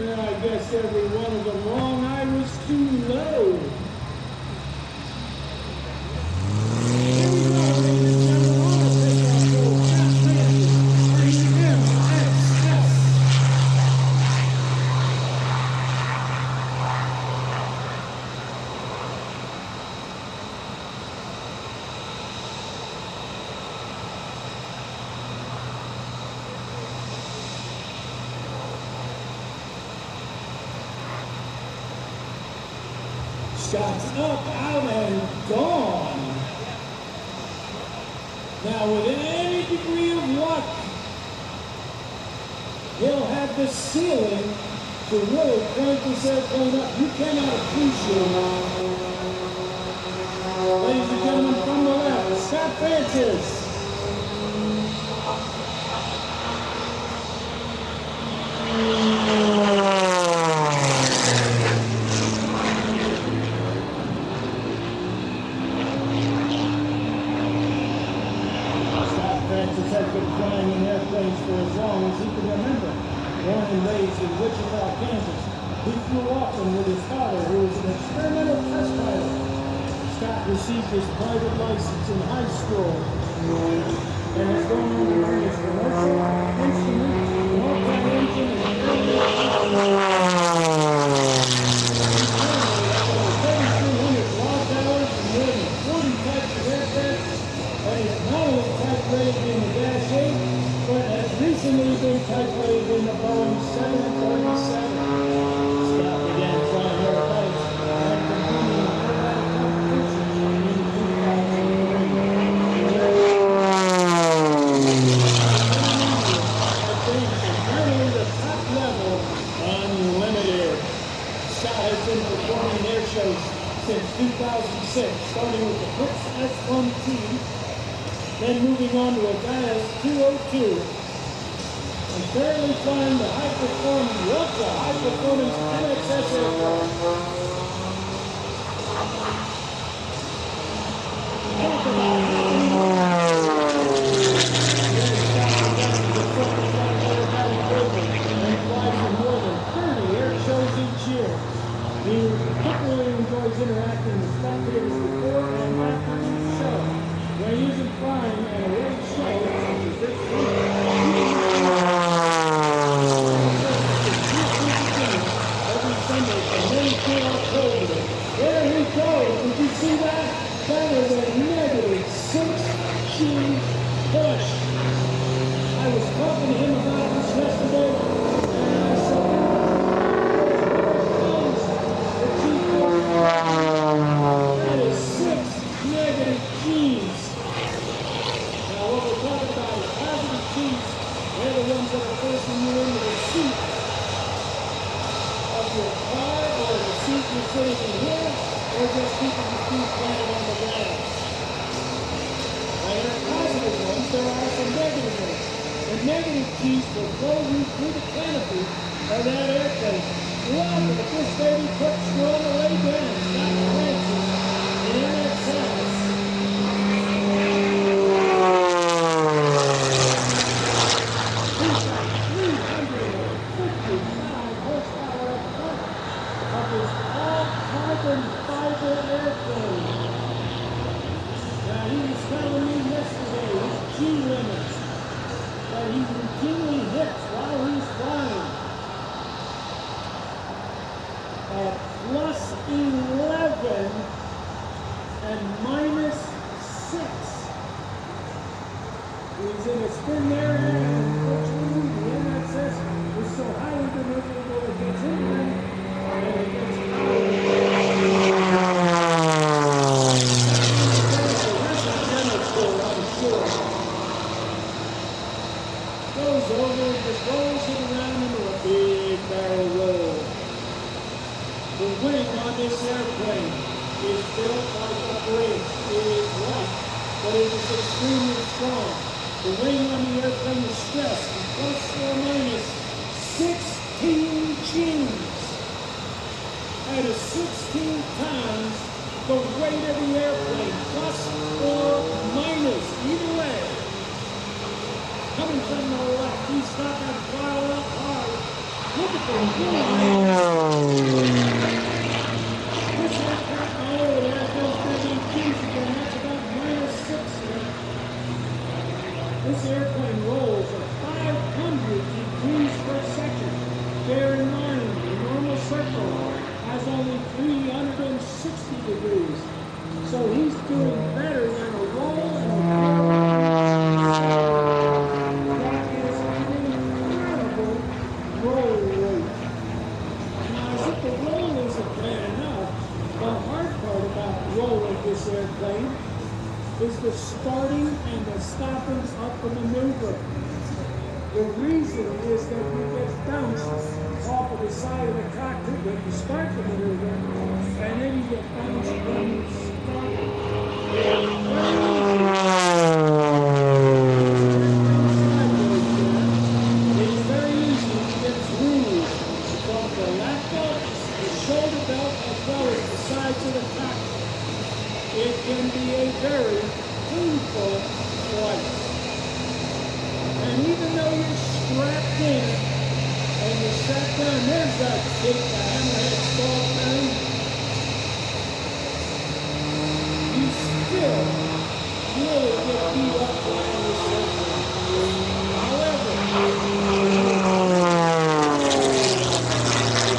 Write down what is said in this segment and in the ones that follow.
Yeah, I guess every one of them wrong. I was too low. Here we go, ladies and gentlemen, on the takeoff roll. Fast Francis, AMXS. Shots up, out, and gone. Now, with any degree of luck, he'll have the ceiling to really crank this airplane up. You cannot appreciate it. Ladies and gentlemen, from the left, Scott Francis. Francis has been flying in airplanes for as long as he can remember. Born and raised in Wichita, Kansas, he flew often with his father, who was an experimental test pilot. Scott received his private license in high school and has gone on to earn his commercial, instrument, multi-engine, and in the Dash 8, but has recently been type-rated in the Boeing 747. Scott began flying aerobatics and competing in aerobatic competitions in 2003. Finally, the top level, unlimited. Scott has been performing air shows since 2006, starting with the Brooks S1T, then moving on to a Gaius 202, and currently flying the ultra high-performance NXS aircraft. Talk about and flies in more than 30 air shows each year. He particularly enjoys interacting with spectators before and after each show. When he isn't flying at a race show, such as this week, every Sunday from May through October. There he goes. Did you see that? That is a -6G push. I was talking to him about this yesterday, and I said, that is 6 negative G's. Now, what we're talking about is positive G's. They're the ones that are forcing you into the seat of your car, or the seat you're sitting in here, or just keeping your feet planted on the ground. Now, there are positive ones, there are some negative ones. The negative G's will blow you through the canopy of that airplane. Welcome to this baby puts you on the way down. Scott Francis, the NXS. 355 horsepower up front of his all-carbon fiber airplane. Now, he was telling me yesterday his G limits that he routinely hits while he's flying at +11 and -6. He's in a spin area, and unfortunately, the NXS is so highly maneuverable it gets in there, and it gets goes over, just rolls it around into a big barrel roll. The wing on this airplane is built like a bridge. It is light, but it is extremely strong. The wing on the airplane is stressed ±16 G's. That is 16 times the weight of the airplane, plus or minus, either way. Coming from the left, he's not going to file up hard. Look at the flying. This aircraft, oh, there goes Big Keys again. That's about -60. This airplane rolls at 500 degrees per second. Bear in mind, the normal circle has only 360 degrees. So he's doing better than a roll and a that is an incredible roll rate. Now, as if the roll isn't bad enough, the hard part about rolling this airplane is the starting and the stopping of the maneuver. The reason is that you get bounced off of the side of the cockpit when you start the maneuver, and then you get bounced when you stop it. It's very easy to get bruised from the lap belt, the shoulder belt, as well as the sides of the cockpit. It can be a very painful flight. And even though you're strapped in and you're strapped down, there's that big hammerhead stall thing. You still really get beat up flying this airplane. However, if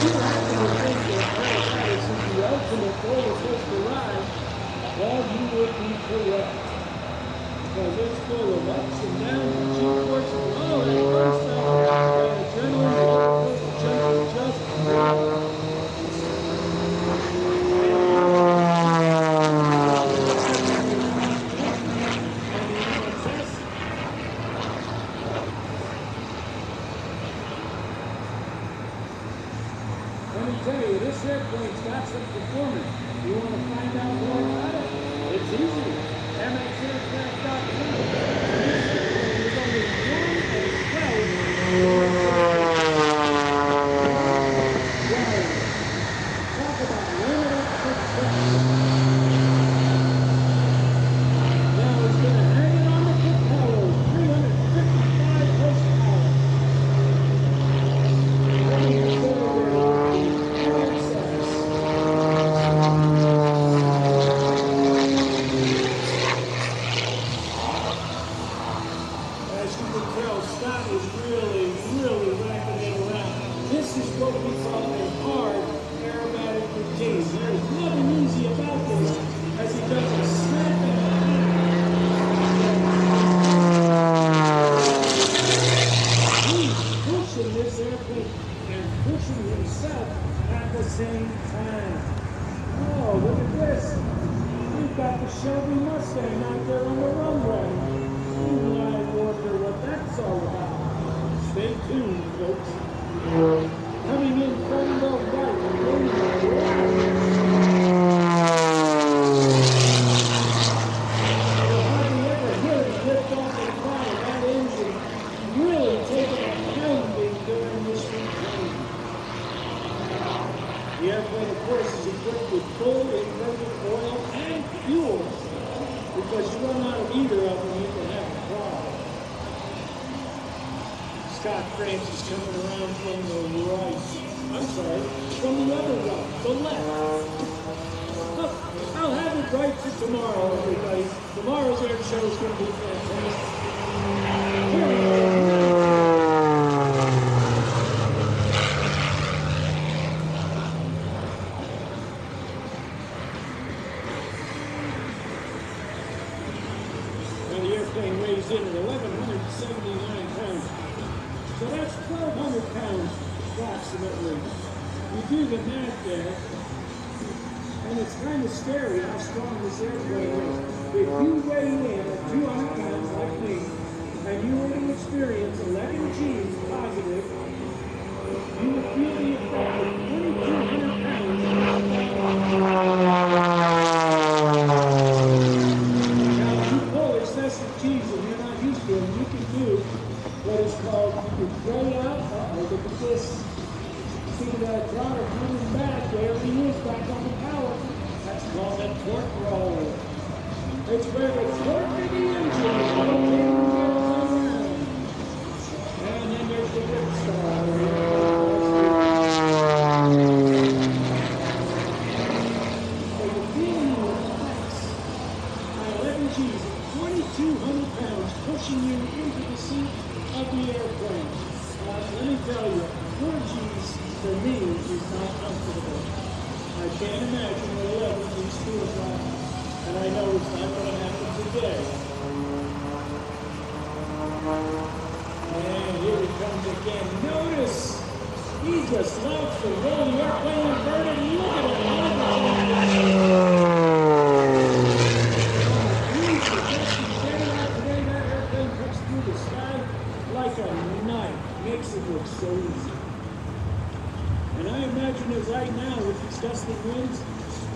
you happen to think that aerobatics is the ultimate roller coaster ride, well, you would be correct. Because it's full of ups and downs and G-force and all that fun stuff. And adrenaline, roller coaster jumping, just let me tell you, this airplane's got some performance. You want to find out more about it? It's easy. MXaircraft.com. This airplane is only 1 and 12. Talk about limited success. Now it's going to hang it on the propeller, 355 horsepower. This is what we call a hard aerobatic routine. There is nothing easy about this as he does a snap and a he's pushing this airplane and pushing himself at the same time. Oh, look at this. We've got the Shelby Mustang out there on the runway. You might wonder what that's all about. Stay tuned, folks. Coming in from the right, you'll hardly ever hear it lift off and fly. That engine really taking a pounding during this routine. The airplane, of course, is equipped with full inverted oil and fuel, because you run out of either of them, you can have a problem. Scott Francis coming around from the right. I'm sorry, from the other right, the left. I'll have it right for tomorrow, everybody. Tomorrow's air show is going to be fantastic. Here we go. Now the airplane weighs in at 1,179 pounds. So that's 1,200 pounds approximately. You do the math there, and it's kind of scary how strong this airplane is. If you weigh in at 200 pounds like me, and you were to experience 11 G's positive, you would feel the effect of 2,200 pounds. Now, if you pull excessive G's and you're not used to them, you can do what is called, you can throw it out. Look at this. See that throttle coming back. There he is, back on the power. That's called a torque roll. It's where the torque of the engine is located around. And then there's the whip star. cheese, for me, is not comfortable. I can't imagine what level these two are on, and I know it's not going to happen today. And here he comes again. Notice, he just loves to roll the airplane inverted. Look at him. Today, that airplane cuts through the sky like a knife. Makes it look so easy. And I imagine that right now, with these gusty winds,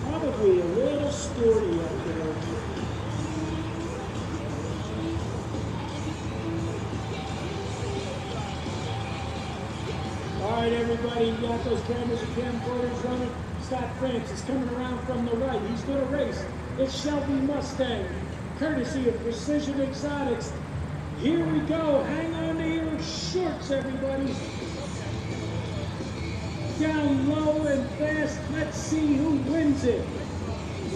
probably a little stormy out there. All right, everybody, you got those cameras and camcorders running. Scott Francis coming around from the right. He's going to race. It's Shelby Mustang, courtesy of Precision Exotics. Here we go. Hang on to your shorts, everybody. Down low and fast. Let's see who wins it.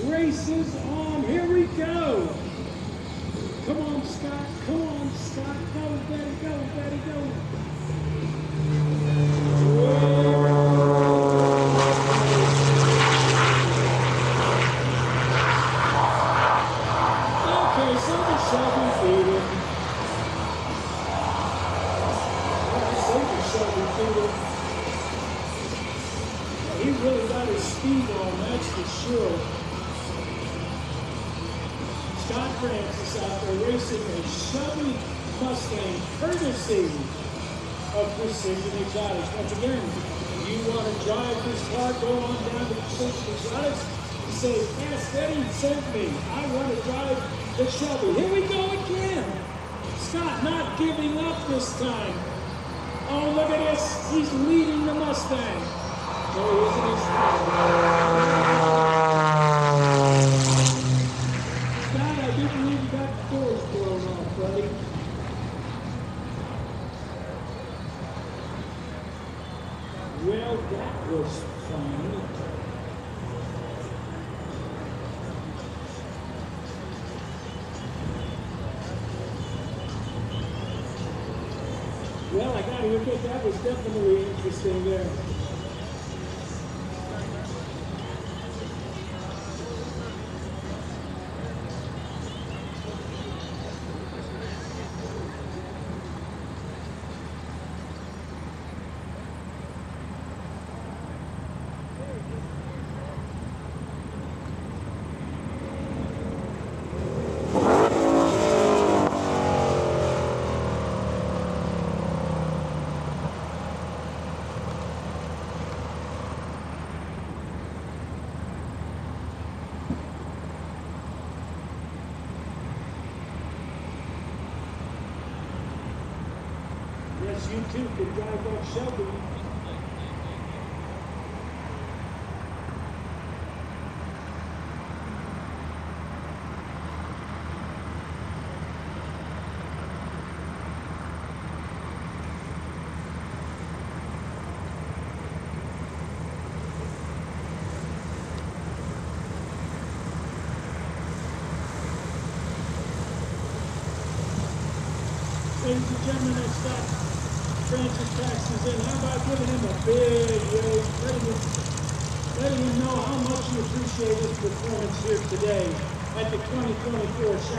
Races on. Here we go. Come on, Scott. Come on, Scott. Go, Betty. Go, Betty. Go. Okay, so the Shelby beat him. He really got his speed on, that's for sure. Scott Francis out there racing a Shelby Mustang, courtesy of Precision Exotics. Once again, if you want to drive this car, go on down to Precision Exotics and say, Ask Eddie sent me. I want to drive the Shelby. Here we go again. Scott not giving up this time. Oh, look at this. He's leading the Mustang. Oh, isn't he? Scott, I do believe you got the doors blown off, buddy. Well, that was fun. Well, I got to admit, that was definitely interesting there. Yes, you too can drive that Shelby. Ladies and gentlemen, that's Scott Francis passes in. How about giving him a big raise, letting him know how much you appreciate his performance here today at the 2024 Shop.